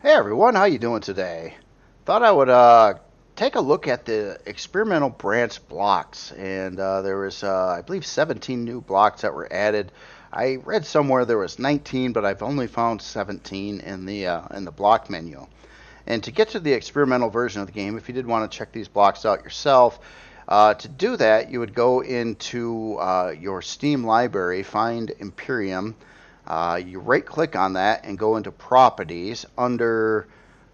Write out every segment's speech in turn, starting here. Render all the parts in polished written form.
Hey everyone, how you doing today? Thought I would take a look at the experimental branch blocks, and there was I believe 17 new blocks that were added. I read somewhere there was 19, but I've only found 17 in the block menu. And to get to the experimental version of the game, if you did want to check these blocks out yourself, to do that you would go into your Steam library, find Empyrion. You right click on that and go into properties. Under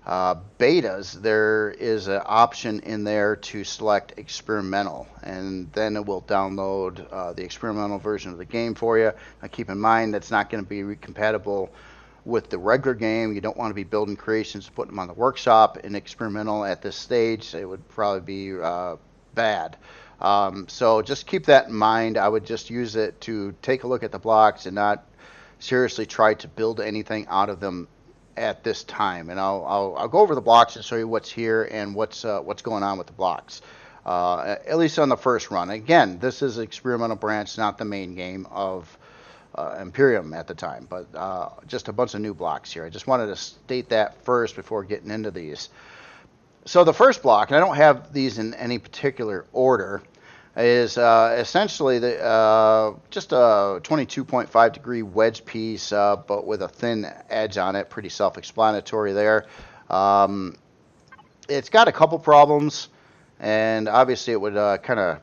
betas, there is an option in there to select experimental, and then it will download the experimental version of the game for you. Now, keep in mind that's not going to be compatible with the regular game. You don't want to be building creations, putting them on the workshop in experimental at this stage. It would probably be bad. So just keep that in mind. I would just use it to take a look at the blocks and not seriously try to build anything out of them at this time. And I'll go over the blocks and show you what's here and what's going on with the blocks. At least on the first run. Again, this is experimental branch, not the main game of Empyrion at the time, but just a bunch of new blocks here. I just wanted to state that first before getting into these. So the first block, and I don't have these in any particular order, is essentially just a 22.5 degree wedge piece, but with a thin edge on it. Pretty self-explanatory there. It's got a couple problems, and obviously it would kind of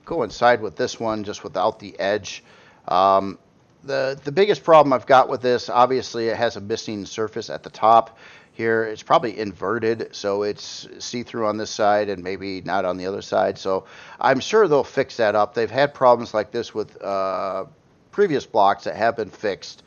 coincide with this one just without the edge. The biggest problem I've got with this, obviously, it has a missing surface at the top. Here, it's probably inverted, so it's see-through on this side and maybe not on the other side. So I'm sure they'll fix that up. They've had problems like this with previous blocks that have been fixed.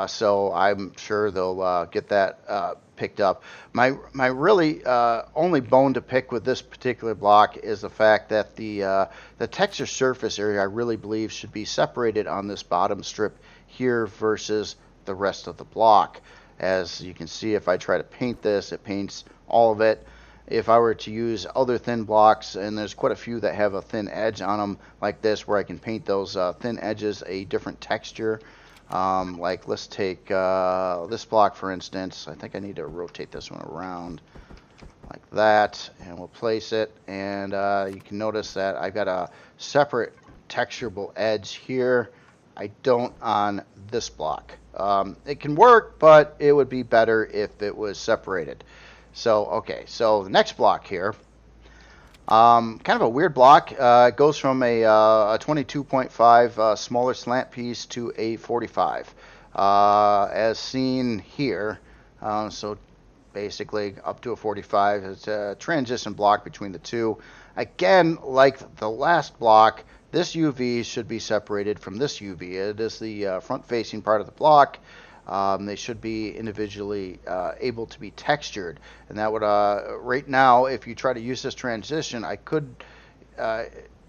So I'm sure they'll get that picked up. My really only bone to pick with this particular block is the fact that the texture surface area I really believe should be separated on this bottom strip here versus the rest of the block. As you can see, if I try to paint this, it paints all of it. If I were to use other thin blocks, and there's quite a few that have a thin edge on them like this, where I can paint those thin edges a different texture. Like let's take this block for instance. I think I need to rotate this one around like that, and we'll place it. And you can notice that I've got a separate texturable edge here. I don't on this block. It can work, but it would be better if it was separated. So, okay, so the next block here, kind of a weird block. It goes from a 22.5 smaller slant piece to a 45, as seen here. So basically up to a 45. It's a transition block between the two. Again, like the last block, this UV should be separated from this UV. It is the front-facing part of the block. They should be individually able to be textured. And that would, right now, if you try to use this transition, I could,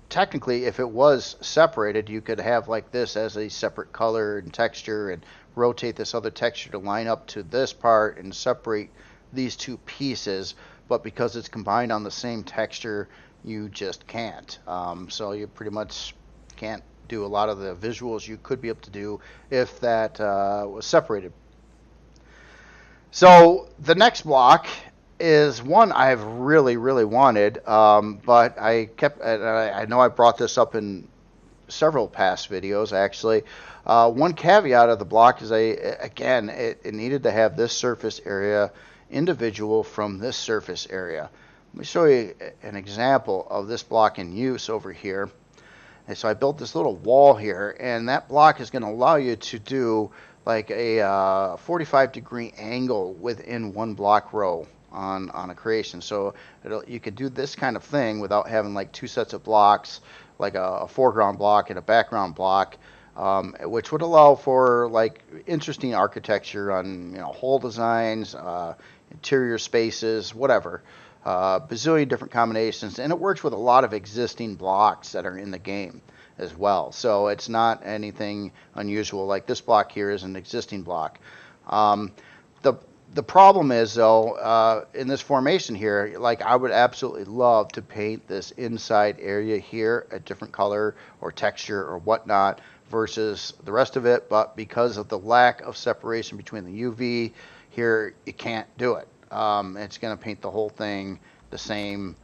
technically, if it was separated, you could have like this as a separate color and texture and rotate this other texture to line up to this part and separate these two pieces. But because it's combined on the same texture, you just can't. So you pretty much can't do a lot of the visuals you could be able to do if that was separated. So the next block is one I've really wanted, but I know I brought this up in several past videos actually. One caveat of the block is again, it needed to have this surface area individual from this surface area. Let me show you an example of this block in use over here. And so I built this little wall here, and that block is going to allow you to do like a 45 degree angle within one block row on a creation. So you could do this kind of thing without having like two sets of blocks, like a foreground block and a background block, which would allow for like interesting architecture on hull designs, interior spaces, whatever. Bazillion different combinations, and it works with a lot of existing blocks that are in the game as well. So it's not anything unusual. Like this block here is an existing block. The problem is though, in this formation here, like I would absolutely love to paint this inside area here a different color or texture or whatnot versus the rest of it, but because of the lack of separation between the UV here, you can't do it. It's going to paint the whole thing the same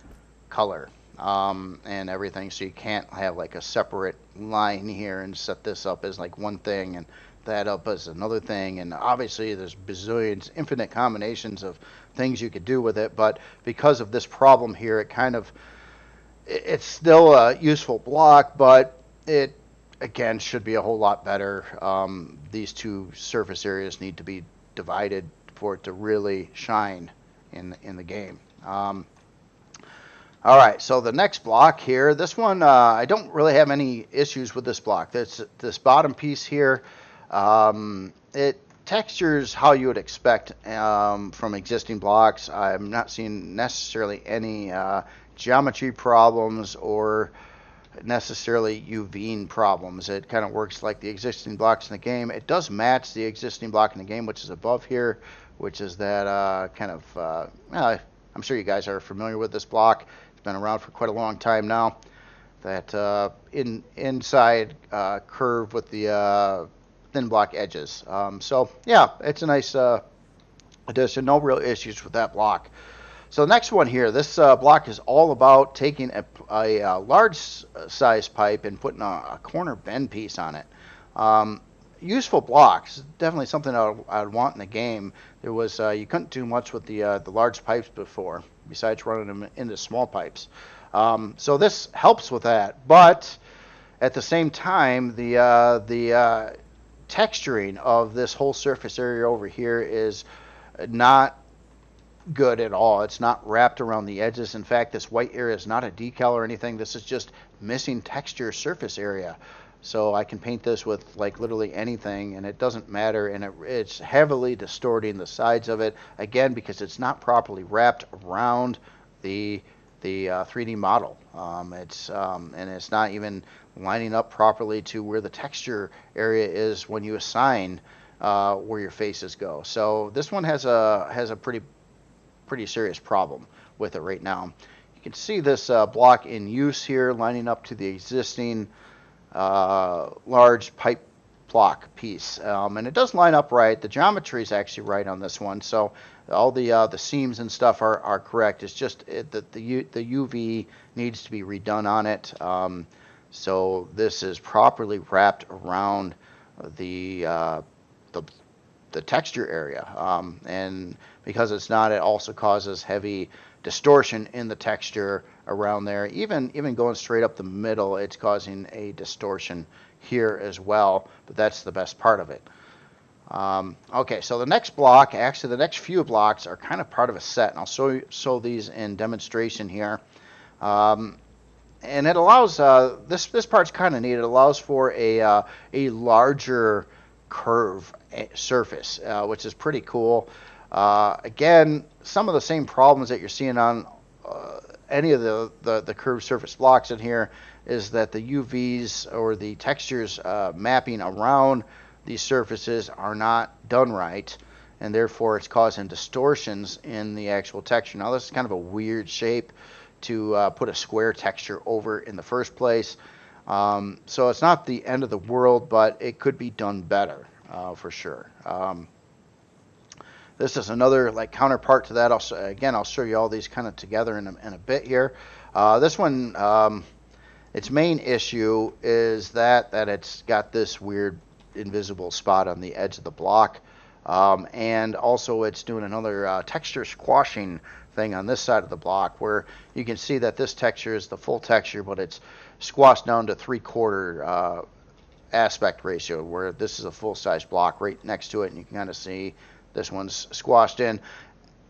color and everything, so you can't have like a separate line here and set this up as like one thing and that up as another thing. And obviously there's bazillions, infinite combinations of things you could do with it, but because of this problem here, it's still a useful block, but it again should be a whole lot better. These two surface areas need to be divided for it to really shine in the game. All right, so the next block here, this one, I don't really have any issues with this block. This bottom piece here, it textures how you would expect from existing blocks. I'm not seeing necessarily any geometry problems or necessarily UVing problems. It kind of works like the existing blocks in the game. It does match the existing block in the game, which is above here, which is that kind of, I'm sure you guys are familiar with this block. Been around for quite a long time now. That inside curve with the thin block edges. So yeah, it's a nice addition. No real issues with that block. So the next one here, this block is all about taking a large size pipe and putting a corner bend piece on it. Useful blocks, definitely something I'd want in the game. There was you couldn't do much with the large pipes before, besides running them into small pipes. So this helps with that, but at the same time, the texturing of this whole surface area over here is not good at all. It's not wrapped around the edges. In fact, this white area is not a decal or anything. This is just missing texture surface area. So I can paint this with like literally anything and it doesn't matter, and it's heavily distorting the sides of it, again, because it's not properly wrapped around the 3D model. And it's not even lining up properly to where the texture area is when you assign where your faces go. So this one has a pretty serious problem with it right now. You can see this block in use here, lining up to the existing large pipe block piece, and it does line up right. The geometry is actually right on this one, so all the seams and stuff are correct. It's just that the UV needs to be redone on it. So this is properly wrapped around the texture area, and because it's not, it also causes heavy distortion in the texture around there. Even going straight up the middle, it's causing a distortion here as well, but that's the best part of it. Okay, so the next block, actually the next few blocks are kind of part of a set, and I'll show these in demonstration here. And it allows, this part's kind of neat, it allows for a larger curve surface, which is pretty cool. Again, some of the same problems that you're seeing on any of the curved surface blocks in here is that the UVs or the textures mapping around these surfaces are not done right, and therefore it's causing distortions in the actual texture. Now this is kind of a weird shape to put a square texture over in the first place, so it's not the end of the world, but it could be done better for sure. This is another like counterpart to that. I'll show you all these kind of together in a bit here. This one, its main issue is that it's got this weird invisible spot on the edge of the block, and also it's doing another texture squashing thing on this side of the block, where you can see that this texture is the full texture, but it's squashed down to 3/4 aspect ratio, where this is a full-size block right next to it, and you can kind of see this one's squashed in.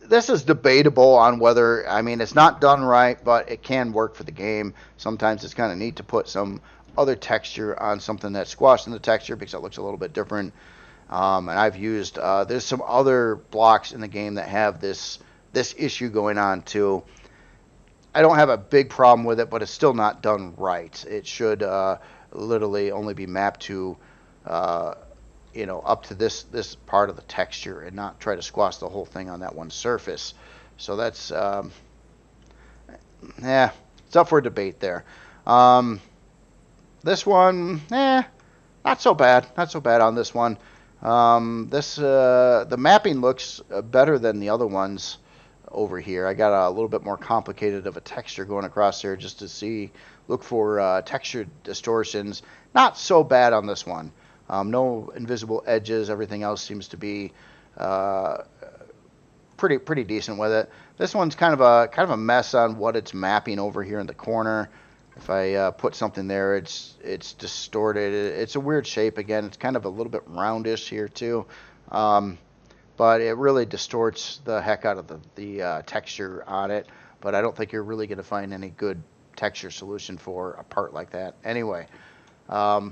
This is debatable on whether, I mean, it's not done right, but it can work for the game. Sometimes it's kind of neat to put some other texture on something that's squashed in the texture because it looks a little bit different. And I've used, there's some other blocks in the game that have this issue going on too. I don't have a big problem with it, but it's still not done right. It should literally only be mapped to up to this part of the texture and not try to squash the whole thing on that one surface. So that's it's up for debate there. This one, not so bad. Not so bad on this one. The mapping looks better than the other ones over here. I got a little bit more complicated of a texture going across there just to look for texture distortions. Not so bad on this one. No invisible edges. Everything else seems to be pretty decent with it. This one's kind of a mess on what it's mapping over here in the corner. If I put something there, it's distorted. It's a weird shape again. It's kind of a little bit roundish here too, but it really distorts the heck out of the texture on it. But I don't think you're really going to find any good texture solution for a part like that. Anyway, so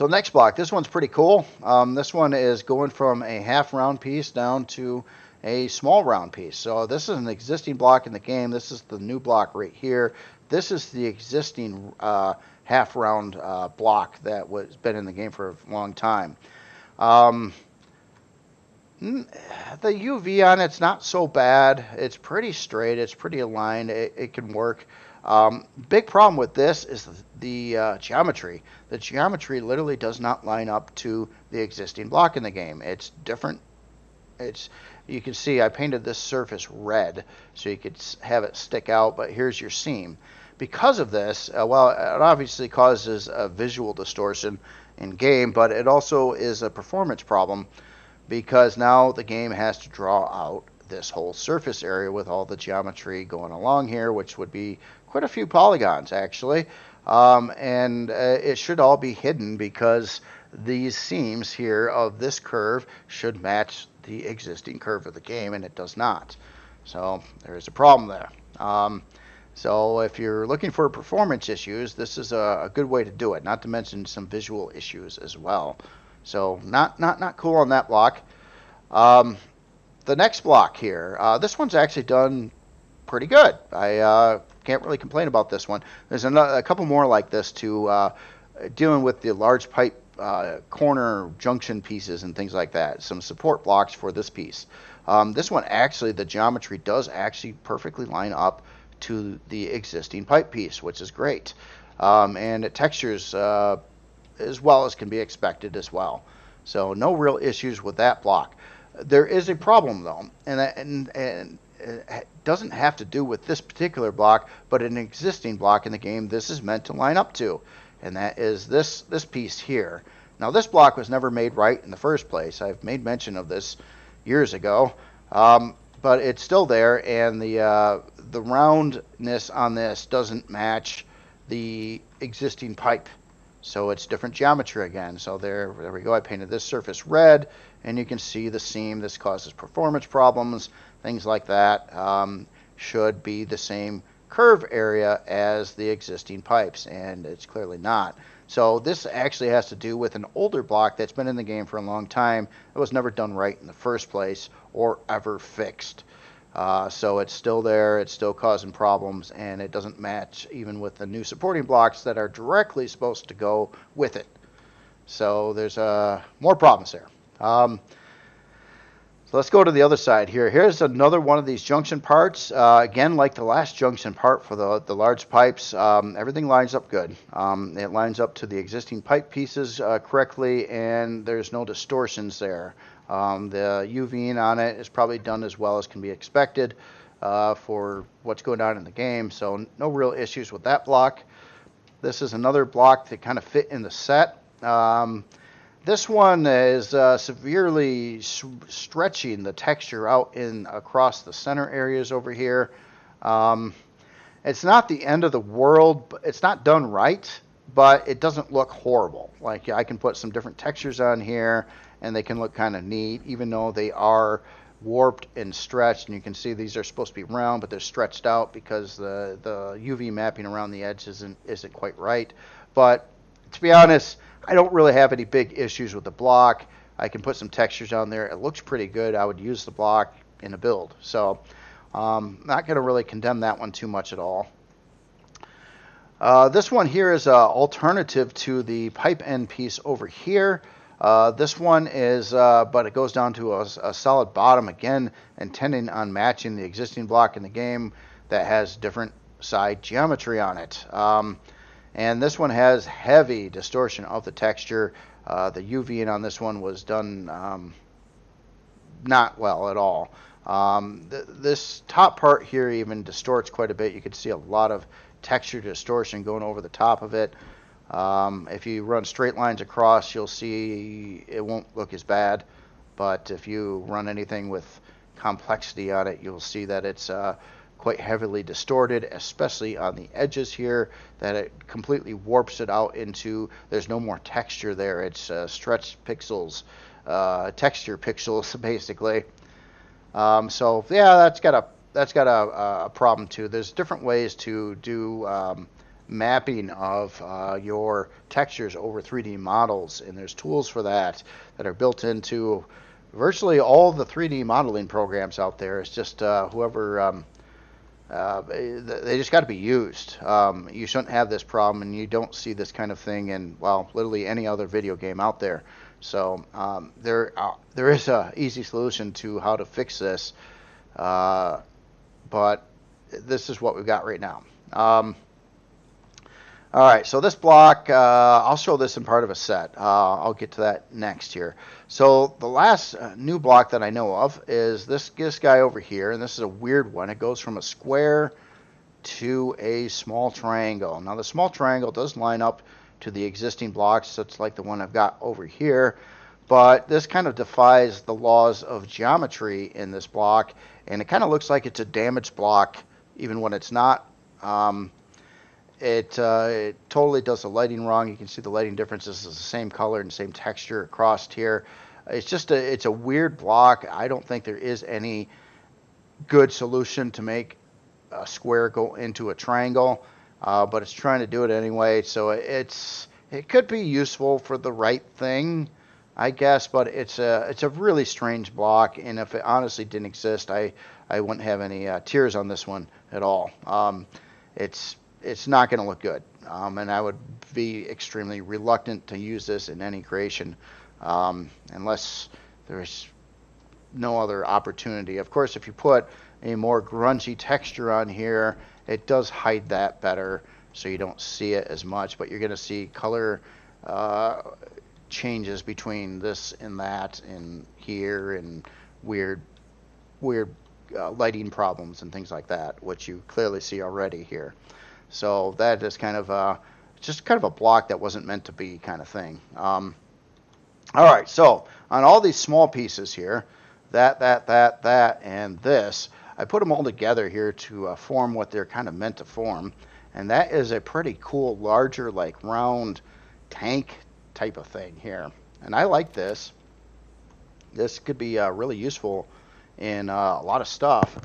next block, this one's pretty cool. This one is going from a half round piece down to a small round piece. So this is an existing block in the game. This is the new block right here. This is the existing half round block that was been in the game for a long time. The UV on it's not so bad. It's pretty straight. It's pretty aligned. It can work. Big problem with this is the geometry. The geometry literally does not line up to the existing block in the game. It's different. You can see I painted this surface red so you could have it stick out, but here's your seam. Because of this, well, it obviously causes a visual distortion in game, but it also is a performance problem because now the game has to draw out this whole surface area with all the geometry going along here, which would be quite a few polygons actually, and it should all be hidden because these seams here of this curve should match the existing curve of the game, and it does not. So there is a problem there. So if you're looking for performance issues, this is a good way to do it, not to mention some visual issues as well. So not cool on that block. The next block here, this one's actually done pretty good. I can't really complain about this one. There's a couple more like this to dealing with the large pipe corner junction pieces and things like that. Some support blocks for this piece. This one actually, the geometry does actually perfectly line up to the existing pipe piece, which is great. And it textures as well as can be expected as well. So no real issues with that block. There is a problem though, and it doesn't have to do with this particular block, but an existing block in the game this is meant to line up to, and that is this piece here. Now this block was never made right in the first place. I've made mention of this years ago, but it's still there, and the roundness on this doesn't match the existing pipe. So it's different geometry again. So there we go. I painted this surface red, and you can see the seam. This causes performance problems, things like that. Should be the same curve area as the existing pipes, and it's clearly not. So this actually has to do with an older block that's been in the game for a long time. It was never done right in the first place or ever fixed. So it's still there, it's still causing problems, and it doesn't match even with the new supporting blocks that are directly supposed to go with it. So there's more problems there. So let's go to the other side here. Here's another one of these junction parts. Again, like the last junction part for the large pipes, everything lines up good. It lines up to the existing pipe pieces correctly, and there's no distortions there. The UVing on it is probably done as well as can be expected for what's going on in the game, so no real issues with that block. This is another block that kind of fit in the set. This one is severely stretching the texture out across the center areas over here. It's not the end of the world, but it's not done right, but it doesn't look horrible. Like I can put some different textures on here, and they can look kind of neat, even though they are warped and stretched. And you can see these are supposed to be round, but they're stretched out because the UV mapping around the edge isn't quite right. But to be honest, I don't really have any big issues with the block. I can put some textures on there. It looks pretty good. I would use the block in a build. So not going to really condemn that one too much at all. This one here is an alternative to the pipe end piece over here. This one is, but it goes down to a solid bottom again, intending on matching the existing block in the game that has different side geometry on it. And this one has heavy distortion of the texture. The UVing on this one was done not well at all. This top part here even distorts quite a bit. You can see a lot of texture distortion going over the top of it. If you run straight lines across, you'll see it won't look as bad. But if you run anything with complexity on it, you'll see that it's quite heavily distorted, especially on the edges here, that it completely warps it out into, there's no more texture there. It's stretched pixels, texture pixels, basically. So yeah, that's got a problem too. There's different ways to do mapping of your textures over 3D models, and there's tools for that are built into virtually all the 3D modeling programs out there. It's just whoever they just got to be used. You shouldn't have this problem, and you don't see this kind of thing in, well, literally any other video game out there. So there is a easy solution to how to fix this, but this is what we've got right now. All right, so this block, I'll show this in part of a set. I'll get to that next here. So the last new block that I know of is this guy over here, and this is a weird one. It goes from a square to a small triangle. Now the small triangle does line up to the existing blocks, such like the one I've got over here, but this kind of defies the laws of geometry in this block, and it kind of looks like it's a damaged block even when it's not. It totally does the lighting wrong. You can see the lighting differences. It's the same color and same texture across here. It's a weird block. I don't think there is any good solution to make a square go into a triangle, but it's trying to do it anyway. So it could be useful for the right thing, I guess, but it's a really strange block, and if it honestly didn't exist, I wouldn't have any tears on this one at all. It's not going to look good, and I would be extremely reluctant to use this in any creation unless there's no other opportunity. Of course, if you put a more grungy texture on here, it does hide that better, so you don't see it as much, but you're going to see color changes between this and that and here, and weird lighting problems and things like that, which you clearly see already here. So that is kind of just kind of a block that wasn't meant to be kind of thing. All right, so on all these small pieces here, that, and this, I put them all together here to form what they're kind of meant to form. And that is a pretty cool, larger, like round tank type of thing here. And I like this. This could be really useful in a lot of stuff.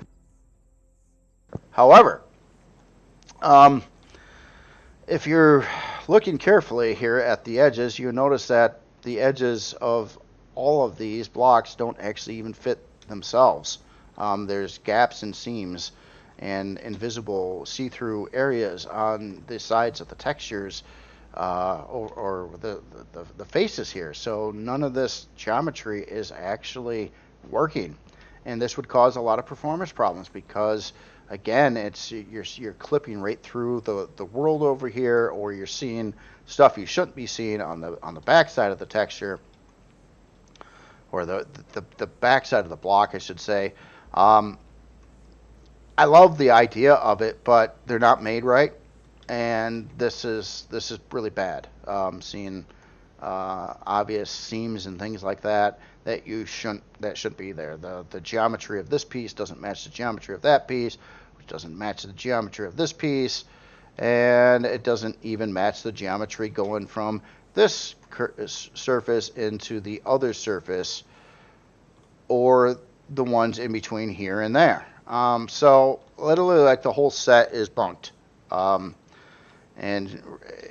However, if you're looking carefully here at the edges, you notice that the edges of all of these blocks don't actually even fit themselves. There's gaps and seams and invisible see-through areas on the sides of the textures or the faces here. So none of this geometry is actually working, and this would cause a lot of performance problems because, again, you're clipping right through the world over here, or you're seeing stuff you shouldn't be seeing on the back side of the texture, or the back side of the block, I should say. I love the idea of it, but they're not made right, and this is really bad. Seeing obvious seams and things like that shouldn't be there. The geometry of this piece doesn't match the geometry of that piece, which doesn't match the geometry of this piece, and it doesn't even match the geometry going from this surface into the other surface, or the ones in between here and there. So literally, like, the whole set is bunked, and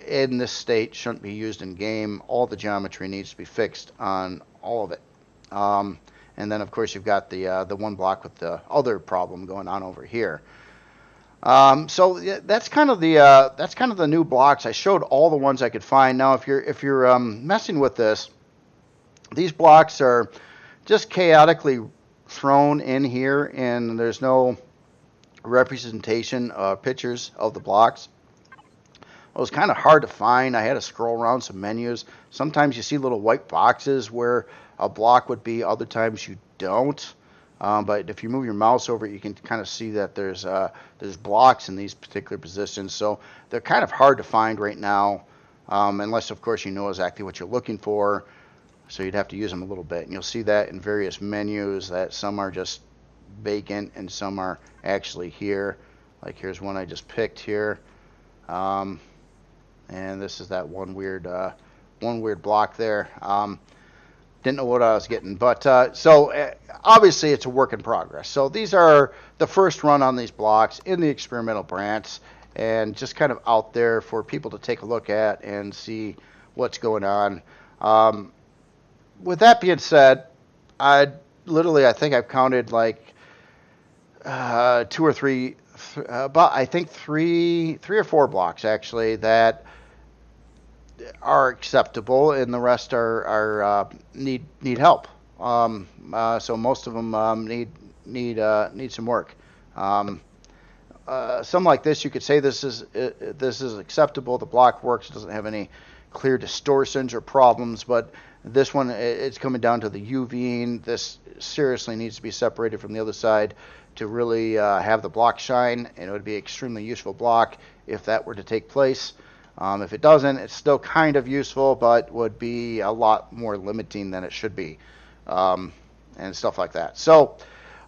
in this state shouldn't be used in game. All the geometry needs to be fixed on all of it. And then, of course, you've got the one block with the other problem going on over here. So that's kind of the new blocks. I showed all the ones I could find. Now, if you're messing with this, these blocks are just chaotically thrown in here, and there's no representation pictures of the blocks. It was kind of hard to find. I had to scroll around some menus. Sometimes you see little white boxes where a block would be, other times you don't. But if you move your mouse over it, you can kind of see that there's blocks in these particular positions. So they're kind of hard to find right now, unless, of course, you know exactly what you're looking for. So you'd have to use them a little bit. And you'll see that in various menus, that some are just vacant and some are actually here. Like here's one I just picked here. And this is that one weird block there. Didn't know what I was getting, but obviously it's a work in progress. So these are the first run on these blocks in the experimental branch, and just kind of out there for people to take a look at and see what's going on. With that being said, I think I've counted like two or three, about I think three or four blocks actually that are acceptable, and the rest are need help. So most of them need some work. Some like this, you could say this is acceptable. The block works, doesn't have any clear distortions or problems, but this one, it's coming down to the UVing. This seriously needs to be separated from the other side to really have the block shine, and it would be an extremely useful block if that were to take place. If it doesn't, it's still kind of useful, but would be a lot more limiting than it should be, and stuff like that. So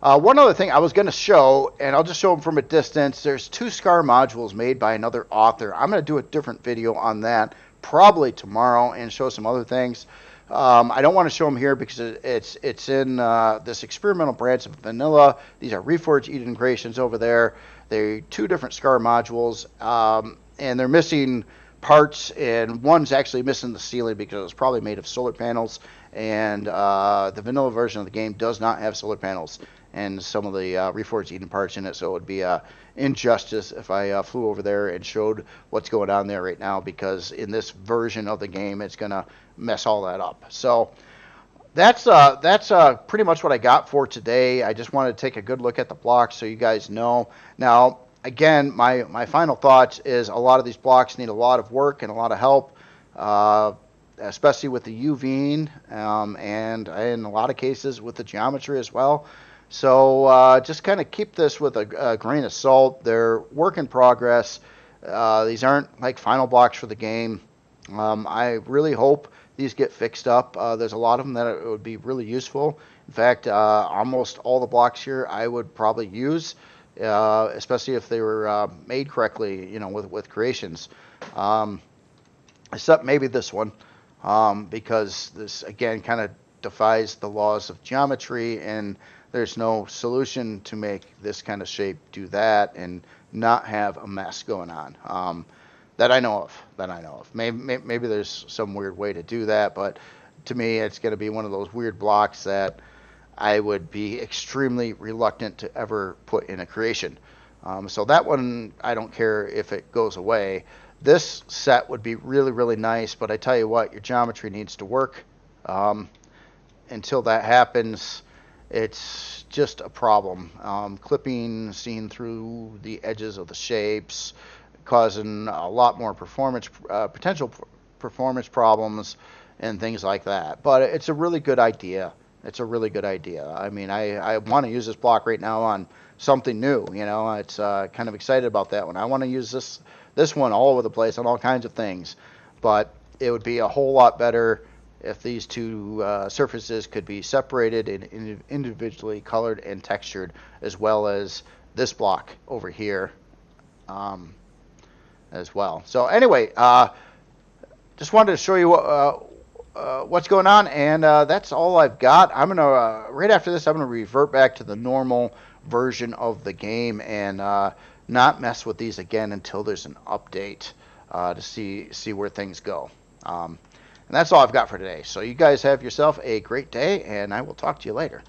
one other thing I was going to show, and I'll just show them from a distance, there's 2 SCAR modules made by another author. I'm going to do a different video on that probably tomorrow and show some other things. I don't want to show them here because it's in this experimental branch of vanilla. These are Reforged Eden creations over there. They're 2 different SCAR modules, and they're missing parts, and one's actually missing the ceiling because it was probably made of solar panels, and the vanilla version of the game does not have solar panels and some of the Reforged Eden parts in it, so it would be injustice if I flew over there and showed what's going on there right now, because in this version of the game it's going to mess all that up. So that's pretty much what I got for today. I just wanted to take a good look at the blocks so you guys know. Now, again, my final thoughts is a lot of these blocks need a lot of work and a lot of help, especially with the UVing, and in a lot of cases with the geometry as well. So just kind of keep this with a grain of salt. They're work in progress. These aren't like final blocks for the game. I really hope these get fixed up. There's a lot of them that it would be really useful. In fact, almost all the blocks here I would probably use, especially if they were made correctly, you know, with creations. Except maybe this one, because this again kind of defies the laws of geometry, and there's no solution to make this kind of shape do that and not have a mess going on. That I know of. Maybe there's some weird way to do that, but to me, it's going to be one of those weird blocks that I would be extremely reluctant to ever put in a creation. So that one, I don't care if it goes away. This set would be really, really nice, but I tell you what, your geometry needs to work. Until that happens, it's just a problem. Clipping, seeing through the edges of the shapes, causing a lot more potential performance problems and things like that. But it's a really good idea. I mean, I want to use this block right now on something new. You know, it's kind of excited about that one. I want to use this one all over the place on all kinds of things. But it would be a whole lot better if these 2 surfaces could be separated and individually colored and textured, as well as this block over here as well. So anyway, just wanted to show you what's going on, and that's all I've got. I'm gonna right after this, I'm gonna revert back to the normal version of the game and not mess with these again until there's an update to see where things go. And that's all I've got for today. So you guys have yourself a great day, and I will talk to you later.